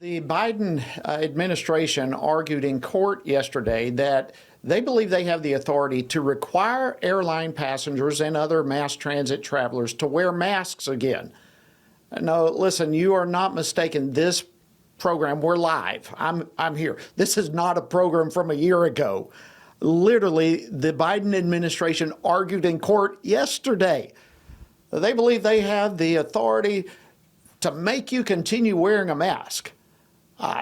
The Biden administration argued in court yesterday that they believe they have the authority to require airline passengers and other mass transit travelers to wear masks again. No, listen, you are not mistaken. This program, we're live. I'm here. This is not a program from a year ago. Literally, the Biden administration argued in court yesterday. They believe they have the authority to make you continue wearing a mask.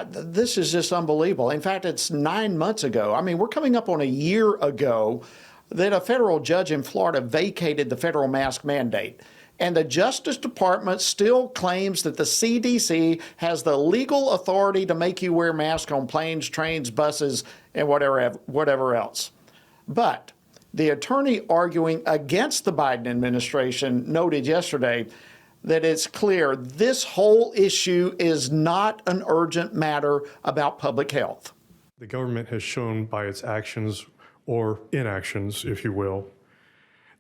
This is just unbelievable. In fact, it's 9 months ago. I mean, we're coming up on a year ago that a federal judge in Florida vacated the federal mask mandate. And the Justice Department still claims that the CDC has the legal authority to make you wear masks on planes, trains, buses, and whatever else. But the attorney arguing against the Biden administration noted yesterday that it's clear this whole issue is not an urgent matter about public health. The government has shown by its actions or inactions, if you will,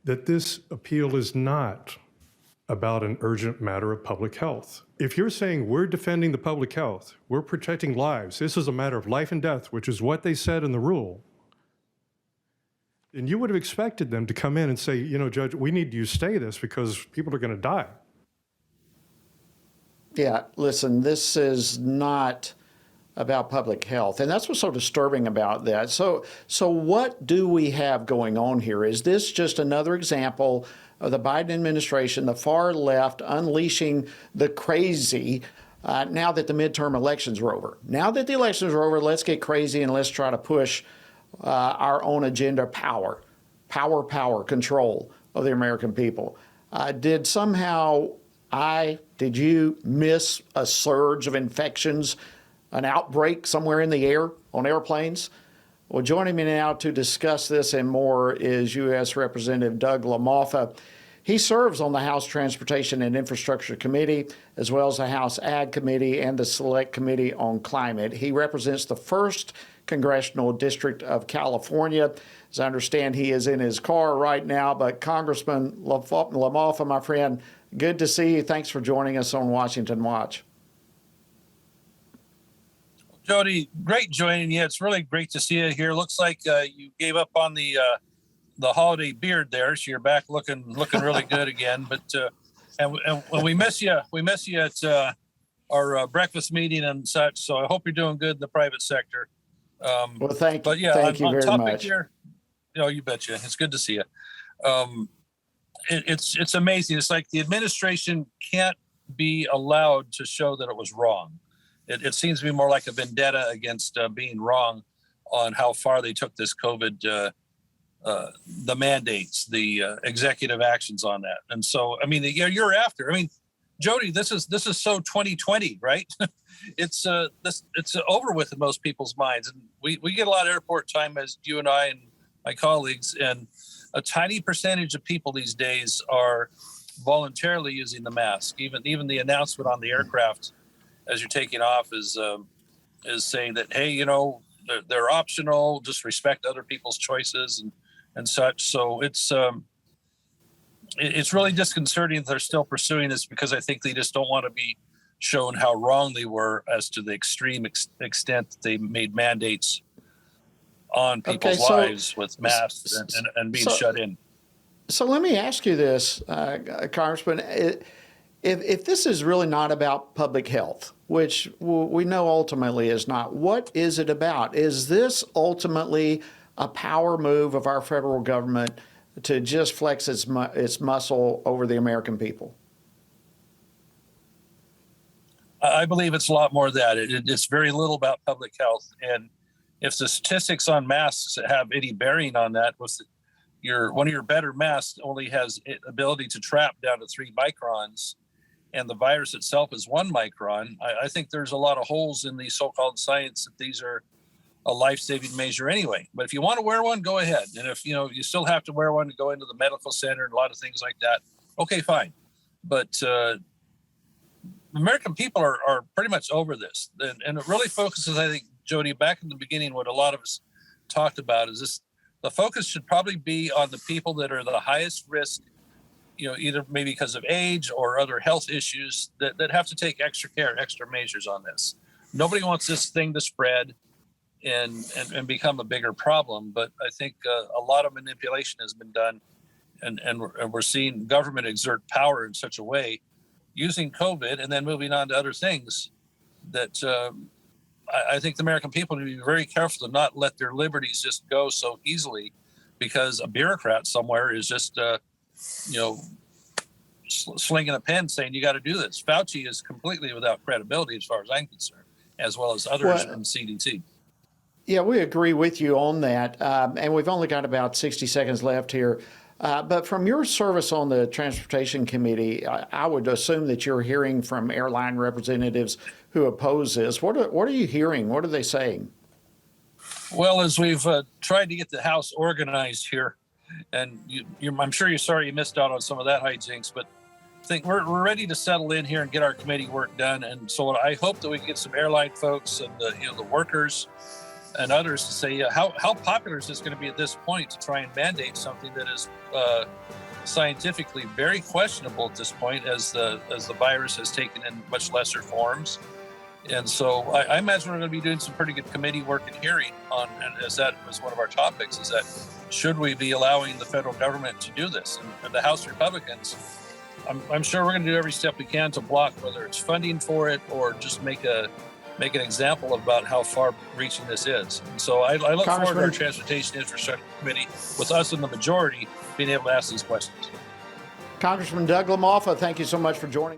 that this appeal is not about an urgent matter of public health. If you're saying we're defending the public health, we're protecting lives, this is a matter of life and death, which is what they said in the rule, then you would have expected them to come in and say, you know, Judge, we need you to stay this because people are going to die. Yeah, listen, this is not about public health. And that's what's so disturbing about that. So what do we have going on here? Is this just another example of the Biden administration, the far left, unleashing the crazy now that the midterm elections are over? Now that the elections are over, let's get crazy and let's try to push our own agenda, power, control of the American people. Did you miss a surge of infections, an outbreak somewhere in the air on airplanes? Well, joining me now to discuss this and more is U.S. Representative Doug LaMalfa. He serves on the House Transportation and Infrastructure Committee, as well as the House Ag Committee and the Select Committee on Climate. He represents the 1st Congressional District of California. As I understand, he is in his car right now. But Congressman LaMalfa, my friend, good to see you. Thanks for joining us on Washington Watch. Jody, great joining you. It's really great to see you here. Looks like you gave up on the holiday beard there, so you're back looking really good again. But and we miss you. We miss you at our breakfast meeting and such. So I hope you're doing good in the private sector. Well, thank you. But yeah, thank you on very topic much. Here, you betcha. It's good to see you. It's amazing. It's like the administration can't be allowed to show that it was wrong. It seems to be more like a vendetta against being wrong on how far they took this COVID, the mandates, the executive actions on that. And so, I mean, the year after, I mean, Jody, this is so 2020, right? It's over with in most people's minds. And we get a lot of airport time, as you and I and my colleagues, and a tiny percentage of people these days are voluntarily using the mask. Even the announcement on the aircraft as you're taking off is saying that, hey, they're optional, just respect other people's choices and such. So it's really disconcerting that they're still pursuing this, because I think they just don't want to be shown how wrong they were as to the extreme extent that they made mandates on people's lives with masks and being shut in. So let me ask you this, Congressman. If this is really not about public health, which we know ultimately is not, what is it about? Is this ultimately a power move of our federal government to just flex its muscle over the American people? I believe it's a lot more of that. It's very little about public health. And if the statistics on masks have any bearing on that, one of your better masks only has ability to trap down to 3 microns, and the virus itself is 1 micron. I think there's a lot of holes in the so-called science that these are a life-saving measure anyway. But if you want to wear one, go ahead. And if you still have to wear one to go into the medical center and a lot of things like that, okay, fine. But American people are pretty much over this. And it really focuses, I think, Jody, back in the beginning, what a lot of us talked about is this: the focus should probably be on the people that are the highest risk, either maybe because of age or other health issues that have to take extra care, extra measures on this. Nobody wants this thing to spread and become a bigger problem. But I think a lot of manipulation has been done, and we're seeing government exert power in such a way, using COVID and then moving on to other things, that I think the American people need to be very careful to not let their liberties just go so easily because a bureaucrat somewhere is just, slinging a pen saying you got to do this. Fauci is completely without credibility as far as I'm concerned, as well as others in CDC. Yeah, we agree with you on that. And we've only got about 60 seconds left here. But from your service on the Transportation Committee, I would assume that you're hearing from airline representatives who oppose this. What are you hearing? What are they saying? Well, as we've tried to get the House organized here, and I'm sure you're sorry you missed out on some of that hijinks, but I think we're ready to settle in here and get our committee work done. And so I hope that we can get some airline folks and the workers and others to say, how popular is this going to be at this point to try and mandate something that is scientifically very questionable at this point, as the virus has taken in much lesser forms. And so I imagine we're going to be doing some pretty good committee work and hearing on, and as that was one of our topics, is that should we be allowing the federal government to do this? And the House Republicans, I'm sure we're going to do every step we can to block, whether it's funding for it or just make an example about how far-reaching this is. And so I look forward to our Transportation Infrastructure Committee, with us in the majority, being able to ask these questions. Congressman Doug LaMalfa, thank you so much for joining.